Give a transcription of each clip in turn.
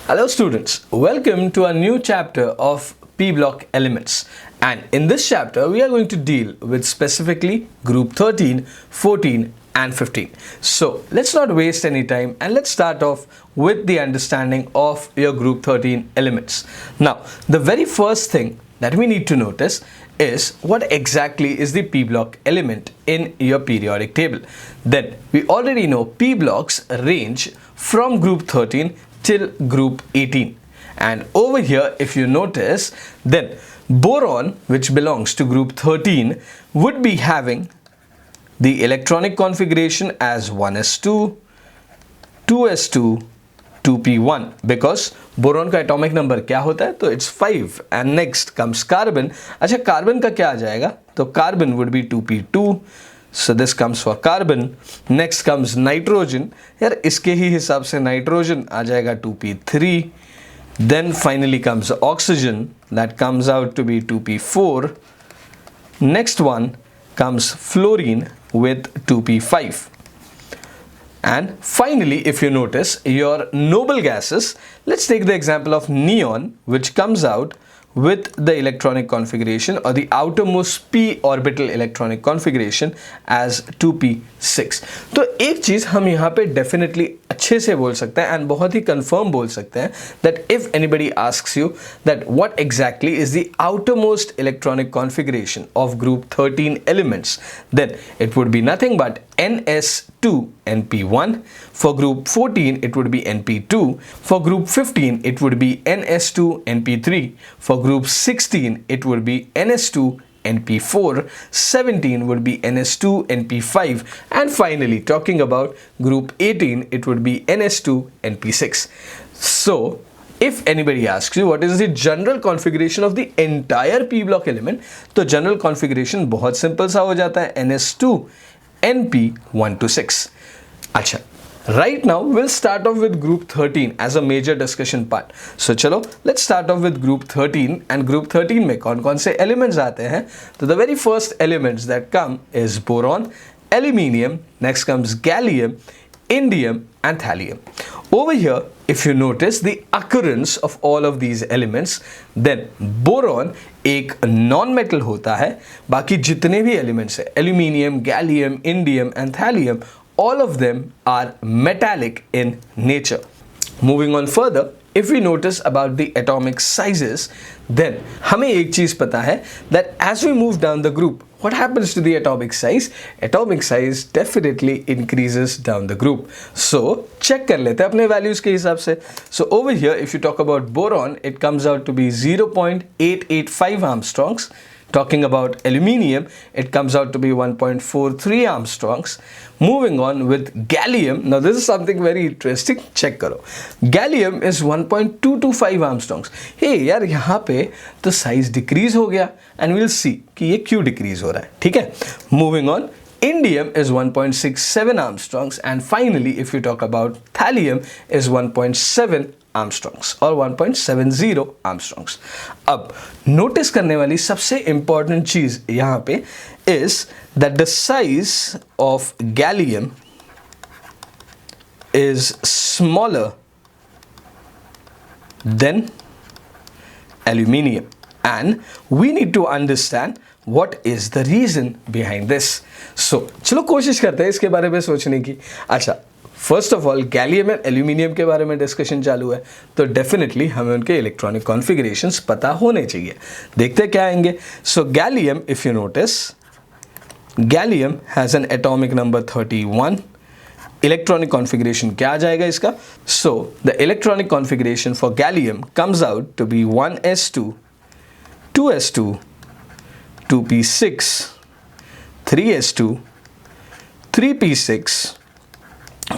Hello students, welcome to a new chapter of P block elements, and in this chapter we are going to deal with specifically group 13, 14 and 15. So let's not waste any time and let's start off with the understanding of your group 13 elements. Now the very first thing that we need to notice is what exactly is the P block element in your periodic table. Then we already know P blocks range from group 13 till group 18, and over here if you notice, then boron, which belongs to group 13, would be having the electronic configuration as 1s2, 2s2, 2p1, because boron का atomic number क्या होता है, तो it's 5. And next comes carbon. अच्छा, carbon का क्या आ जाएगा, तो carbon would be 2p2, so this comes for carbon. Next comes nitrogen. यार इसके ही हिसाब से नाइट्रोजन आ जाएगा 2p3. Then finally comes oxygen, that comes out to be 2p4. Next one comes fluorine with 2p5. And finally, if you notice your noble gases, let's take the example of neon, which comes out with the electronic configuration or the outermost p orbital electronic configuration as 2p6. तो एक चीज हम यहाँ पे definitely अच्छे से बोल सकते हैं and बहुत ही confirm बोल सकते हैं that if anybody asks you that what exactly is the outermost electronic configuration of group 13 elements, then it would be nothing but ns2 np1. For group 14 it would be np2. For group 15 it would be ns2 np3. For group 16 it would be ns2 np4. 17 would be ns2 np5, and finally talking about group 18 it would be ns2 np6. So if anybody asks you what is the general configuration of the entire p block element, तो general configuration बहुत simple सा हो जाता है, ns2 np1 to 6. अच्छा, right now we'll start off with group 13 as a major discussion part. So चलो let's start off with group 13. and group 13 में कौन कौन से elements आते हैं, तो the very first elements that come is boron, aluminium, next comes gallium, indium and thallium. Over here if you notice the occurrence of all of these elements, then boron एक non metal होता है, बाकी जितने भी elements है aluminium, gallium, indium and thallium, all of them are metallic in nature. Moving on further, if we notice about the atomic sizes, then हमें एक चीज पता है that as we move down the group, what happens to the atomic size? Atomic size definitely increases down the group. So check कर लेते हैं अपने values के हिसाब से. So over here if you talk about boron, it comes out to be 0.885 Armstrongs. Talking about aluminium, it comes out to be 1.43 Armstrongs. Moving on with gallium, now this is something very interesting, check करो. Gallium is 1.225 Armstrongs. Hey यार, यहाँ पे तो size decrease हो गया, and we'll see कि ये क्यों decrease हो रहा है, ठीक है. Moving on, indium is 1.67 Armstrongs, and finally if you talk about thallium is 1.7 Armstrongs or 1.70 Armstrongs. अब नोटिस करने वाली सबसे इंपॉर्टेंट चीज यहाँ पे is that the size of gallium is smaller than aluminium, and we need to understand what is the reason behind this. So चलो कोशिश करते हैं इसके बारे में सोचने की. अच्छा, first of all gallium and aluminium के बारे में डिस्कशन चालू है, तो डेफिनेटली हमें उनके इलेक्ट्रॉनिक कॉन्फ़िगरेशंस पता होने चाहिए. देखते क्या आएंगे. So gallium, if you notice, gallium has an atomic number 31. Electronic configuration क्या आ जाएगा इसका, so the electronic configuration for gallium comes out to be 1s2, 2s2, 2p6, 3s2, 3p6.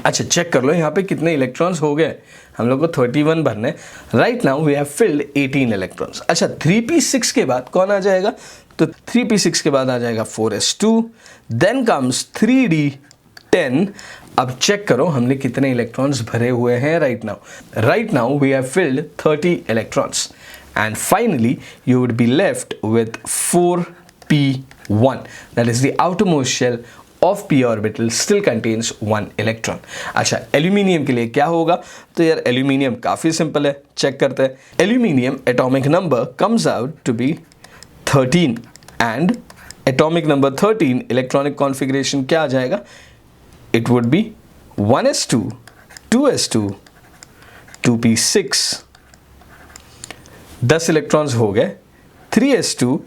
अच्छा, चेक कर लो यहाँ पे कितने इलेक्ट्रॉन्स हो गए. हम लोग को 31 भरने. Right now we have filled 18 electrons. अच्छा, 3p6 के बाद कौन आ जाएगा, तो 3p6 के बाद आ जाएगा 4s2, देन कम्स 3d10. अब चेक करो हमने कितने इलेक्ट्रॉन्स भरे हुए हैं right now we have filled 30 electrons, and finally you would be left with 4p1, that is the outermost shell of p orbital still contains 1 electron. अच्छा, aluminium के लिए क्या होगा? तो यार एल्यूमिनियम काफ़ी सिंपल है, चेक करते हैं. Aluminium atomic number comes out to be 13 and atomic number 13 electronic configuration क्या आ जाएगा? It would B 1s2, 2s2, 2p6. 10 electrons हो गए, 3s2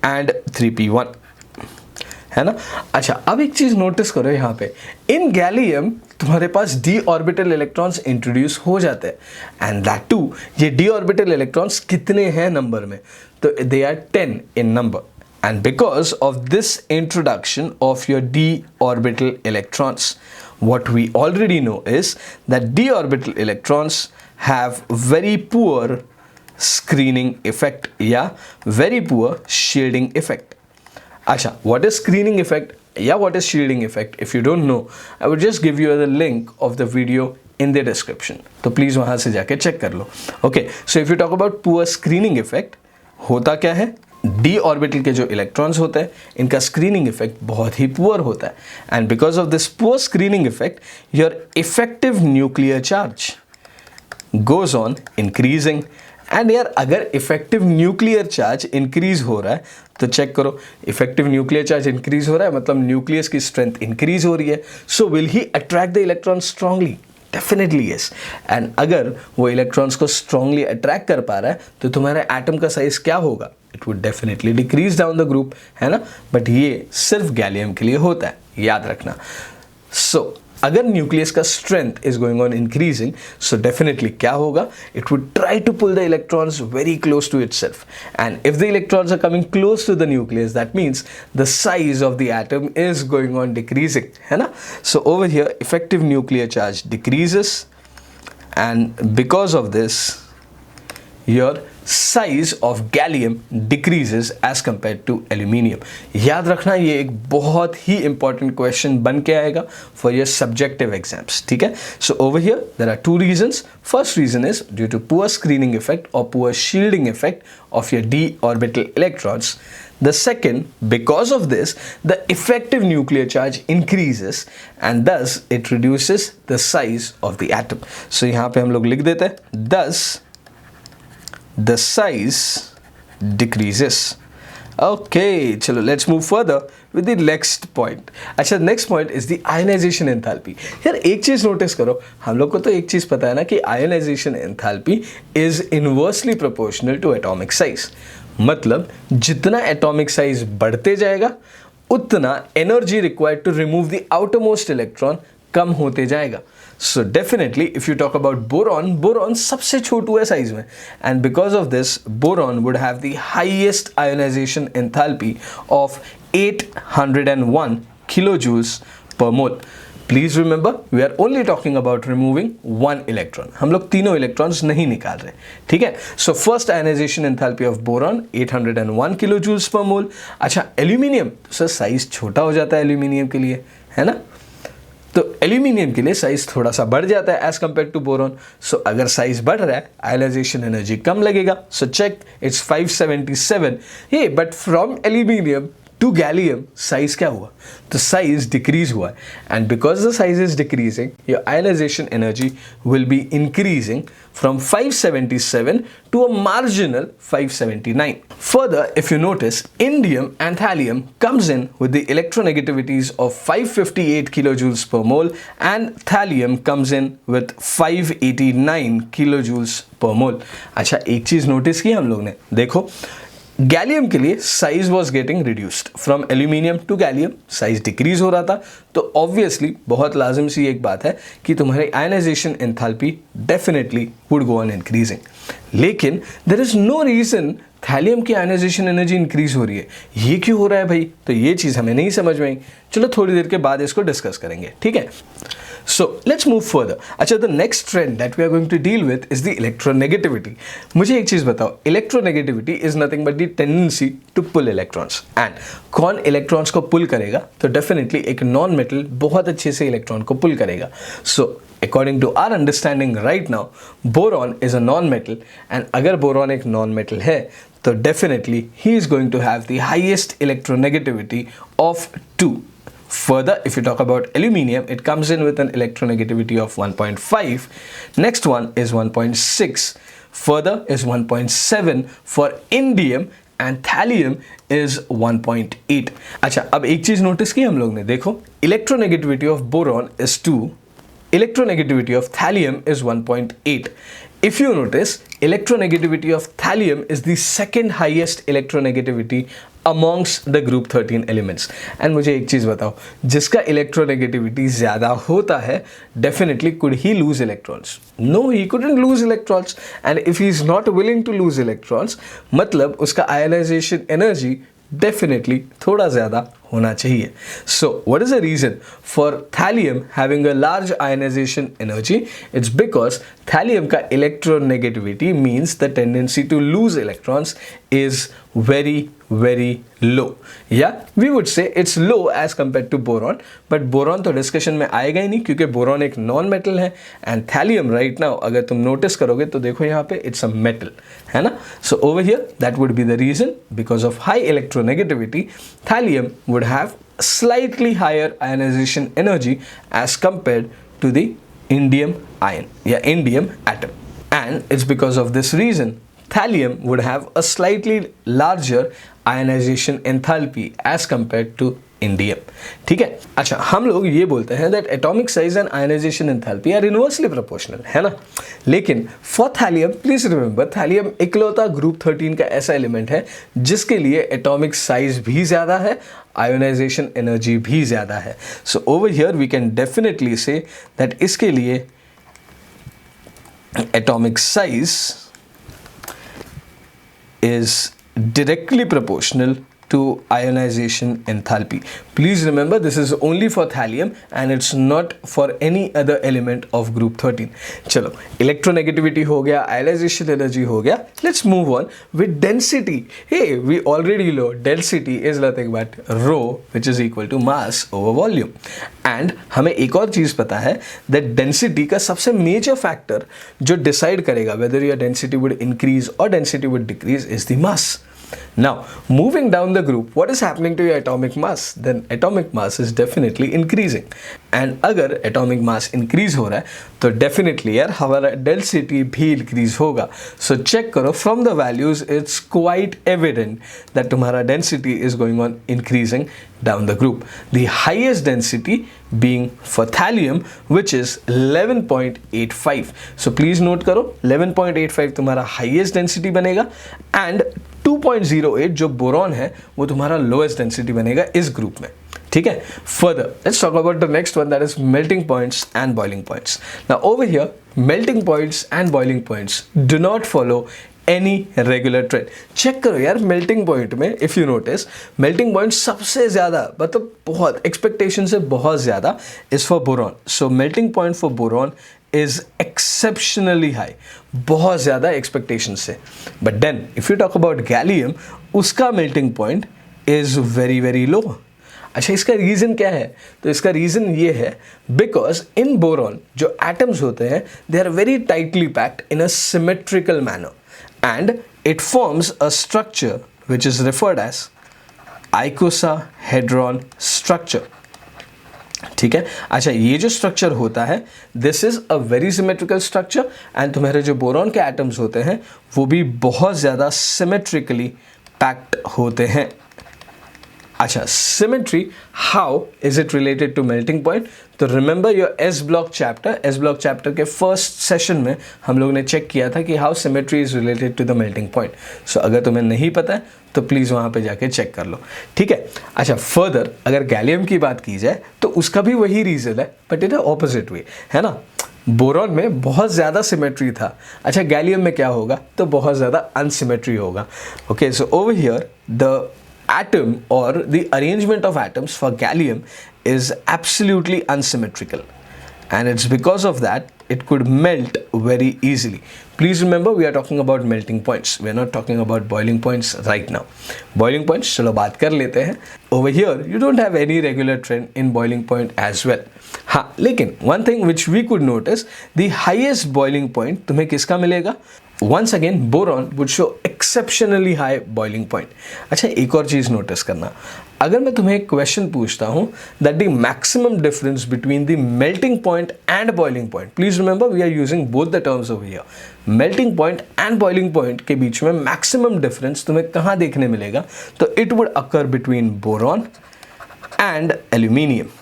एंड 3p1, है ना. अच्छा, अब एक चीज नोटिस करो यहाँ पे, इन गैलियम तुम्हारे पास डी ऑर्बिटल इलेक्ट्रॉन्स इंट्रोड्यूस हो जाते हैं एंड दैट टू ये डी ऑर्बिटल इलेक्ट्रॉन्स कितने हैं नंबर में? तो they are 10 in number. And because of this introduction of your d orbital electrons, what we already know is that d orbital electrons have very poor screening effect, very poor shielding effect. Acha, what is screening effect? What is shielding effect? If you don't know, I would just give you the link of the video in the description. तो please वहाँ से जाके check कर लो. Okay, so if you talk about poor screening effect, होता क्या है? D orbital के जो इलेक्ट्रॉन्स होते हैं इनका स्क्रीनिंग इफेक्ट बहुत ही पुअर होता है and because of this poor screening effect your effective nuclear charge goes on increasing. And यार अगर इफेक्टिव न्यूक्लियर चार्ज इंक्रीज हो रहा है तो चेक करो, इफेक्टिव न्यूक्लियर चार्ज इंक्रीज हो रहा है मतलब न्यूक्लियस की स्ट्रेंथ इंक्रीज हो रही है. So will he attract the electron strongly? Definitely yes. And अगर वो इलेक्ट्रॉन्स को स्ट्रांगली अट्रैक्ट कर पा रहा है तो तुम्हारे एटम का साइज क्या होगा? It would definitely decrease down the group, है ना. बट ये सिर्फ गैलियम के लिए होता है, याद रखना. सो अगर न्यूक्लियस का strength is going on increasing, so definitely क्या होगा? It would try to pull the electrons very close to itself and if the electrons are coming close to the nucleus that means the size of the atom is going on decreasing, है ना. So over here effective nuclear charge decreases and because of this your size of gallium decreases as compared to aluminium. याद रखना ये एक बहुत ही important question बन के आएगा for your subjective exams, ठीक है. So over here there are two reasons. First reason is due to poor screening effect or poor shielding effect of your d orbital electrons. The second, because of this, the effective nuclear charge increases and thus it reduces the size of the atom. So यहाँ पे हम लोग लिख देते हैं thus the size decreases. Okay, chalo, let's move further with the next point. अच्छा, next point is the ionization enthalpy. यार एक चीज़ नोटिस करो, हम लोग को तो एक चीज़ पता है ना कि ionization enthalpy is inversely proportional to atomic size. मतलब जितना atomic size बढ़ते जाएगा उतना energy required to remove the outermost electron कम होते जाएगा. So definitely if you talk about boron सबसे छोटू है साइज में and because of this boron would have the highest ionization enthalpy of 801 kilojoules per mole. Please remember we are only talking about removing one electron. हम लोग तीनों electrons नहीं निकाल रहे, ठीक है. So first ionization enthalpy of boron 801 kilojoules per mole. अच्छा, aluminium sir size छोटा हो जाता है aluminium के लिए, है ना. तो एल्यूमिनियम के लिए साइज थोड़ा सा बढ़ जाता है as compare to boron. So अगर साइज बढ़ रहा है आयोनाइजेशन एनर्जी कम लगेगा. So check it's 577. Hey but from aluminium to gallium size क्या हुआ? तो साइज डिक्रीज हुआ है and because the size is decreasing your ionization energy will be increasing from 577 to a marginal 579. Further, if you notice, indium and thallium comes in with the electronegativities of 558 kilojoules per mole and thallium comes in with 589 kilojoules per mole. अच्छा, एक चीज notice की हम लोग ने, देखो gallium के लिए size was getting reduced from aluminium to gallium, size decrease हो रहा था. तो ऑब्वियसली बहुत लाजिम सी एक बात है कि तुम्हारी ionization enthalpy definitely would go on increasing. लेकिन there is no reason thallium की आयनाइजेशन एनर्जी इंक्रीज हो रही है. ये क्यों हो रहा है भाई? तो ये चीज़ हमें नहीं समझ में आई. चलो थोड़ी देर के बाद इसको डिस्कस करेंगे, ठीक है. So let's move further. अच्छा, the next trend that we are going to deal with is the electronegativity. मुझे एक चीज़ बताओ, electronegativity is nothing but the tendency to pull electrons. And कौन electrons को pull करेगा? तो definitely एक non-metal बहुत अच्छे से electron को pull करेगा. So according to our understanding right now, boron is a non-metal and अगर boron एक non-metal है तो definitely he is going to have the highest electronegativity of 2. Further, if you talk about aluminium, it comes in with an electronegativity of 1.5. Next one is 1.6. Further is 1.7 for indium and thallium is 1.8. अच्छा, अब एक चीज notice की हम लोग ने, देखो electronegativity of boron is 2, electronegativity of thallium is 1.8. If you notice, electronegativity of thallium is the second highest electronegativity amongst the group 13 elements. And मुझे एक चीज़ बताओ, जिसका electronegativity ज़्यादा होता है, definitely could he lose electrons? No, he couldn't lose electrons. And if he is not willing to lose electrons, मतलब उसका ionization energy definitely थोड़ा ज़्यादा होना चाहिए. So what is the reason for thallium having a large ionization energy? It's because thallium का electronegativity means the tendency to lose electrons is very low. Yeah, we would say it's low as compared to boron, but boron तो discussion में आएगा ही नहीं क्योंकि boron एक non metal है and thallium right now अगर तुम नोटिस करोगे तो देखो यहाँ पे इट्स अ मेटल, है ना. So over here that would be the reason, because of high electronegativity thallium would have slightly higher ionization energy as compared to the indium ion, indium atom. And it's because of this reason thallium would have a slightly larger ionization enthalpy as compared to indium. ठीक है. अच्छा, हम लोग ये बोलते हैं that atomic size and ionization enthalpy are inversely proportional, है ना. लेकिन for thallium, please remember, thallium इकलौता ग्रुप 13 का ऐसा एलिमेंट है जिसके लिए एटॉमिक साइज भी ज़्यादा है, आयोनाइजेशन एनर्जी भी ज़्यादा है. So over here we can definitely say that इसके लिए atomic size is directly proportional to ionization enthalpy. Please remember, this is only for thallium and it's not for any other element of group 13. चलो, electronegativity हो गया, ionization energy हो गया. Let's move on with density. Hey, we already know density is nothing but rho, which is equal to mass over volume. And हमें एक और चीज़ पता है that density का सबसे major factor जो decide करेगा whether your density would increase or density would decrease is the mass. Now, moving down the group, what is happening to your atomic mass? Then atomic mass is definitely increasing. And अगर atomic mass increase हो रहा है तो definitely यार हमारा density भी increase होगा. So check करो, from the values it's quite evident that तुम्हारा density is going on increasing down the group. The highest density being for thallium, which is 11.85. So please note करो, 11.85 तुम्हारा highest density बनेगा and 2.08 जो boron है वो तुम्हारा lowest density बनेगा इस ग्रुप में. ठीक है. Further let's talk about the next one, that is melting points and boiling points. Now over here melting points and boiling points do not follow any regular trend. Check करो यार, melting point में if you notice, melting point सबसे ज़्यादा, मतलब बहुत expectation से बहुत ज़्यादा is for boron. So melting point for boron is exceptionally high, बहुत ज़्यादा एक्सपेक्टेशन से. But then if you talk about gallium, उसका melting point is very low. अच्छा, इसका रीज़न क्या है? तो इसका रीज़न ये है बिकॉज इन बोरॉन जो एटम्स होते हैं they are very tightly packed in a symmetrical manner and it forms a structure which is referred as icosahedron structure. ठीक है. अच्छा, ये जो स्ट्रक्चर होता है this is a very symmetrical structure and तुम्हारे जो बोरॉन के एटम्स होते हैं वो भी बहुत ज़्यादा सिमेट्रिकली पैक्ड होते हैं. अच्छा, symmetry, how is it related to melting point? तो remember your S block chapter के फर्स्ट सेशन में हम लोग ने चेक किया था कि how symmetry is related to the melting point. So अगर तुम्हें नहीं पता है तो प्लीज़ वहाँ पे जाके चेक कर लो. ठीक है. अच्छा, फर्दर अगर गैलियम की बात की जाए तो उसका भी वही रीज़न है बट इन ऑपोजिट वे, है ना. बोरॉन में बहुत ज़्यादा सिमेट्री था. अच्छा, गैलियम में क्या होगा? तो बहुत ज़्यादा अनसिमेट्री होगा. Okay, so over here the atom or the arrangement of atoms for gallium is absolutely unsymmetrical and it's because of that it could melt very easily. Please remember, we are talking about melting points, we are not talking about boiling points right now. Boiling points चलो बात कर लेते हैं. Over here you don't have any regular trend in boiling point as well. हाँ, लेकिन one thing which we could notice, the highest boiling point तुम्हें किसका मिलेगा? once again boron would show exceptionally high boiling point. अच्छा, एक और चीज़ notice करना, अगर मैं तुम्हें एक क्वेश्चन पूछता हूँ that the maximum difference between the melting point and boiling point, please remember we are using both the terms over here, melting point and boiling point के बीच में maximum difference तुम्हें कहाँ देखने मिलेगा, तो it would occur between boron and aluminium.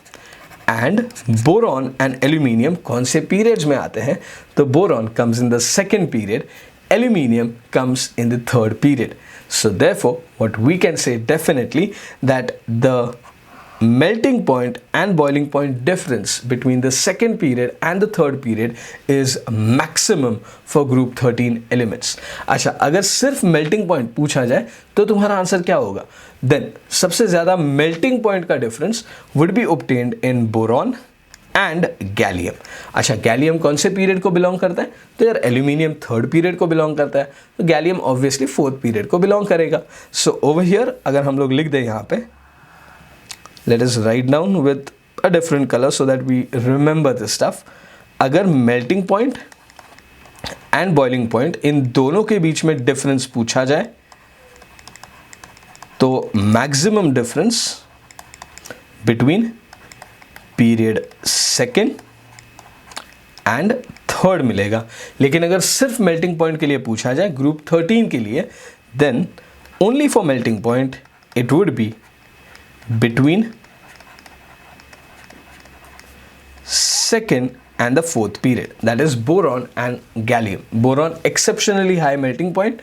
And boron and aluminium कौन से पीरियड्स में आते हैं, तो boron comes in the second period, aluminium comes in the third period. So therefore what we can say definitely that the melting point and boiling point difference between the second period and the third period is maximum for group 13 elements. अच्छा, अगर सिर्फ melting point पूछा जाए तो तुम्हारा answer क्या होगा? Then सबसे ज़्यादा melting point का difference would be obtained in boron and gallium. अच्छा, गैलियम कौन से पीरियड को बिलोंग करता है, तो यार एल्यूमिनियम थर्ड पीरियड को बिलोंग करता है, तो गैलियम ऑब्वियसली फोर्थ पीरियड को बिलोंग करेगा. सो ओवर हियर अगर हम लोग लिख दें यहाँ पे, let us write down with a different colour so that we remember this stuff. अगर melting point and boiling point इन दोनों के बीच में डिफरेंस पूछा जाए तो maximum difference between period second and third मिलेगा. लेकिन अगर सिर्फ मेल्टिंग पॉइंट के लिए पूछा जाए ग्रुप 13 के लिए, then only for melting point it would be between second and the fourth period, that is boron and gallium. Boron exceptionally high melting point,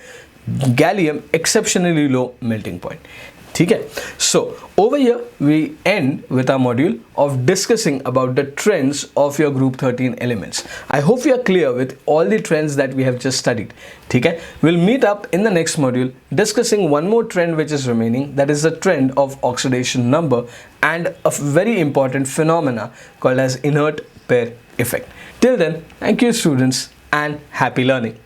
gallium exceptionally low melting point. ठीक है. So over here we end with our module of discussing about the trends of your group 13 elements. I hope you are clear with all the trends that we have just studied. ठीक है. We'll meet up in the next module discussing one more trend which is remaining, that is the trend of oxidation number and a very important phenomena called as inert pair effect. Till then, thank you students and happy learning.